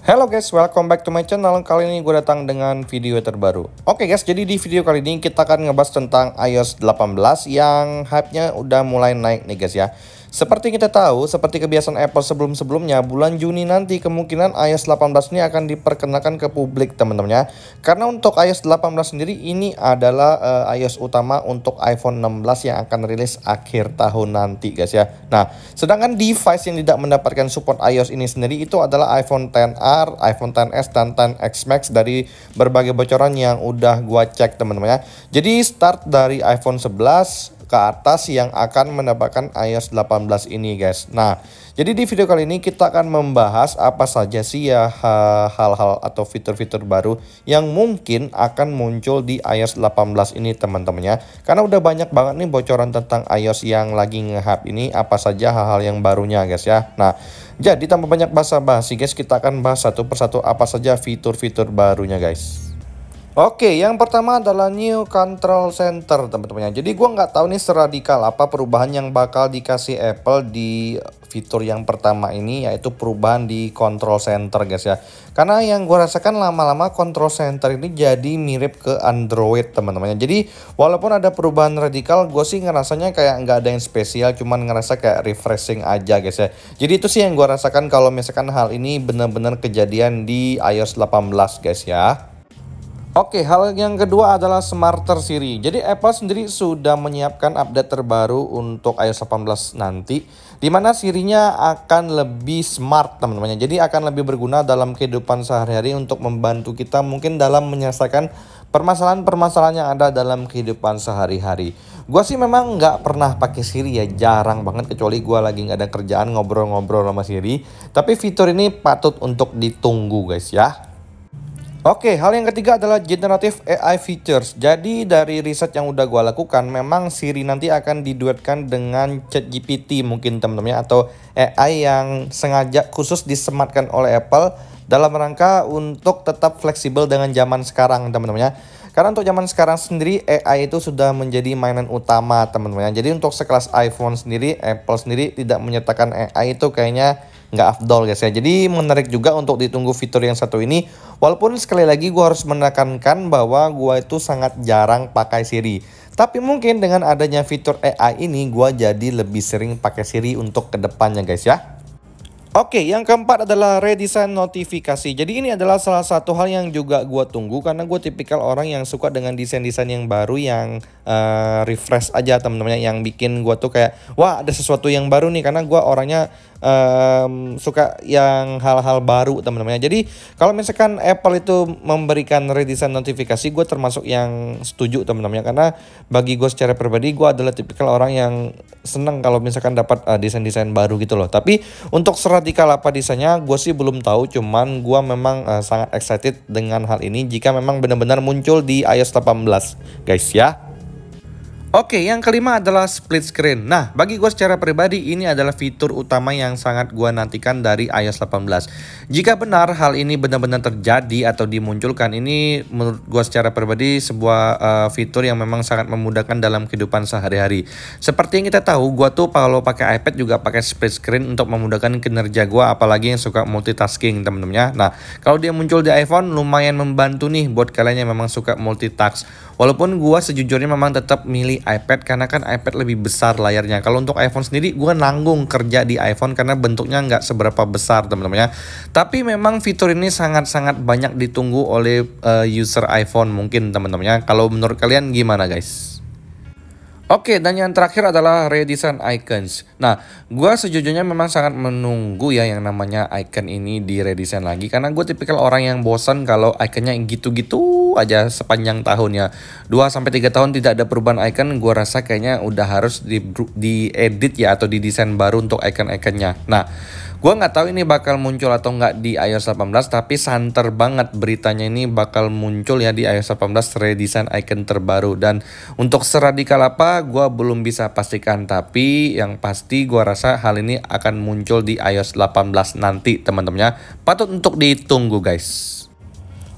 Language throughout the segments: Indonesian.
Halo guys, welcome back to my channel. Kali ini gue datang dengan video terbaru. Oke guys, jadi di video kali ini kita akan ngebahas tentang iOS 18 yang hype-nya udah mulai naik nih guys ya. Seperti kita tahu, seperti kebiasaan Apple sebelum-sebelumnya, bulan Juni nanti kemungkinan iOS 18 ini akan diperkenalkan ke publik teman-teman ya. Karena untuk iOS 18 sendiri ini adalah iOS utama untuk iPhone 16 yang akan rilis akhir tahun nanti guys ya. Nah, sedangkan device yang tidak mendapatkan support iOS ini sendiri itu adalah iPhone XR, iPhone XS, dan XS Max dari berbagai bocoran yang udah gua cek teman-teman ya. Jadi start dari iPhone 11 ke atas yang akan mendapatkan iOS 18 ini guys. Nah, jadi di video kali ini kita akan membahas apa saja sih ya hal-hal atau fitur-fitur baru yang mungkin akan muncul di iOS 18 ini teman-teman ya. Karena udah banyak banget nih bocoran tentang iOS yang lagi nge-hype ini, apa saja hal-hal yang barunya guys ya. Nah, jadi tanpa banyak basa-basi guys, kita akan bahas satu persatu apa saja fitur-fitur barunya guys. Oke, yang pertama adalah New Control Center teman-teman. Jadi gua nggak tahu nih seradikal apa perubahan yang bakal dikasih Apple di fitur yang pertama ini, yaitu perubahan di Control Center guys ya. Karena yang gua rasakan lama-lama Control Center ini jadi mirip ke Android teman-teman. Jadi walaupun ada perubahan radikal, gue sih ngerasanya kayak nggak ada yang spesial, cuman ngerasa kayak refreshing aja guys ya. Jadi itu sih yang gua rasakan kalau misalkan hal ini benar-benar kejadian di iOS 18 guys ya. Oke, hal yang kedua adalah Smarter Siri. Jadi Apple sendiri sudah menyiapkan update terbaru untuk iOS 18 nanti, di mana Sirinya akan lebih smart teman-teman. Jadi akan lebih berguna dalam kehidupan sehari-hari untuk membantu kita mungkin dalam menyelesaikan permasalahan-permasalahan yang ada dalam kehidupan sehari-hari. Gua sih memang nggak pernah pakai Siri ya, jarang banget kecuali gua lagi nggak ada kerjaan ngobrol-ngobrol sama Siri. Tapi fitur ini patut untuk ditunggu guys ya. Oke, hal yang ketiga adalah Generative AI Features. Jadi dari riset yang udah gua lakukan, memang Siri nanti akan diduetkan dengan ChatGPT mungkin teman-teman ya, atau AI yang sengaja khusus disematkan oleh Apple dalam rangka untuk tetap fleksibel dengan zaman sekarang teman-teman ya. Karena untuk zaman sekarang sendiri AI itu sudah menjadi mainan utama teman-teman ya. Jadi untuk sekelas iPhone sendiri, Apple sendiri tidak menyertakan AI itu kayaknya nggak afdol guys ya. Jadi menarik juga untuk ditunggu fitur yang satu ini. Walaupun sekali lagi gue harus menekankan bahwa gue itu sangat jarang pakai Siri. Tapi mungkin dengan adanya fitur AI ini gue jadi lebih sering pakai Siri untuk kedepannya guys ya. Oke, yang keempat adalah redesign notifikasi. Jadi ini adalah salah satu hal yang juga gue tunggu karena gue tipikal orang yang suka dengan desain-desain yang baru yang refresh aja teman-teman, yang bikin gue tuh kayak wah ada sesuatu yang baru nih, karena gue orangnya suka yang hal-hal baru teman-teman. Jadi kalau misalkan Apple itu memberikan redesign notifikasi, gue termasuk yang setuju teman-teman, karena bagi gue secara pribadi gue adalah tipikal orang yang seneng kalau misalkan dapat desain-desain baru gitu loh. Tapi untuk seradikal apa desainnya gue sih belum tahu, cuman gue memang sangat excited dengan hal ini jika memang benar-benar muncul di iOS 18 guys ya. Oke, yang kelima adalah split screen. Nah, bagi gue secara pribadi ini adalah fitur utama yang sangat gue nantikan dari iOS 18. Jika benar hal ini benar-benar terjadi atau dimunculkan, ini menurut gue secara pribadi sebuah fitur yang memang sangat memudahkan dalam kehidupan sehari-hari. Seperti yang kita tahu, gue tuh kalau pakai iPad juga pakai split screen untuk memudahkan kinerja gue, apalagi yang suka multitasking teman-teman ya. Nah, kalau dia muncul di iPhone lumayan membantu nih buat kalian yang memang suka multitask. Walaupun gue sejujurnya memang tetap milih iPad karena kan iPad lebih besar layarnya. Kalau untuk iPhone sendiri gue nanggung kerja di iPhone karena bentuknya nggak seberapa besar teman-teman ya. Tapi memang fitur ini sangat-sangat banyak ditunggu oleh user iPhone mungkin teman-teman ya. Kalau menurut kalian gimana guys? Oke, dan yang terakhir adalah redesign icons. Nah, gue sejujurnya memang sangat menunggu ya yang namanya icon ini di redesign lagi. Karena gue tipikal orang yang bosan kalau iconnya gitu-gitu aja sepanjang tahun ya. 2-3 tahun tidak ada perubahan icon, gue rasa kayaknya udah harus diedit ya atau didesain baru untuk icon-iconnya. Nah, gue nggak tahu ini bakal muncul atau nggak di iOS 18, tapi santer banget beritanya ini bakal muncul ya di iOS 18 redesign icon terbaru. Dan untuk seradikal apa gue belum bisa pastikan, tapi yang pasti gue rasa hal ini akan muncul di iOS 18 nanti teman-temannya. Patut untuk ditunggu guys.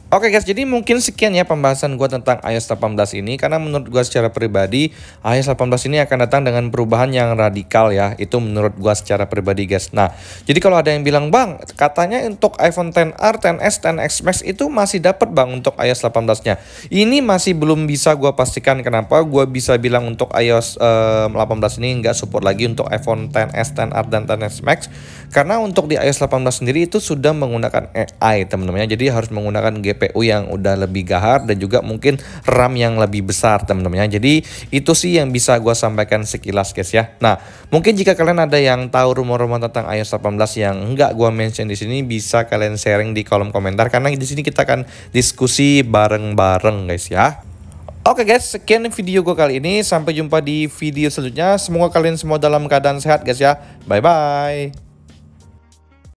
Oke guys, jadi mungkin sekian ya pembahasan gue tentang iOS 18 ini. Karena menurut gue secara pribadi, iOS 18 ini akan datang dengan perubahan yang radikal ya. Itu menurut gue secara pribadi guys. Nah, jadi kalau ada yang bilang, Bang, katanya untuk iPhone XR, XS, XS Max itu masih dapat Bang untuk iOS 18-nya. Ini masih belum bisa gue pastikan kenapa gue bisa bilang untuk iOS 18 ini nggak support lagi untuk iPhone XS, XR, dan XS Max. Karena untuk di iOS 18 sendiri itu sudah menggunakan AI teman-teman. Jadi harus menggunakan GPU yang udah lebih gahar dan juga mungkin RAM yang lebih besar teman-teman. Jadi itu sih yang bisa gue sampaikan sekilas guys ya. Nah, mungkin jika kalian ada yang tahu rumor-rumor tentang iOS 18 yang enggak gue mention di sini, bisa kalian sharing di kolom komentar karena di sini kita akan diskusi bareng-bareng guys ya. Oke guys, sekian video gue kali ini. Sampai jumpa di video selanjutnya. Semoga kalian semua dalam keadaan sehat guys ya. Bye bye.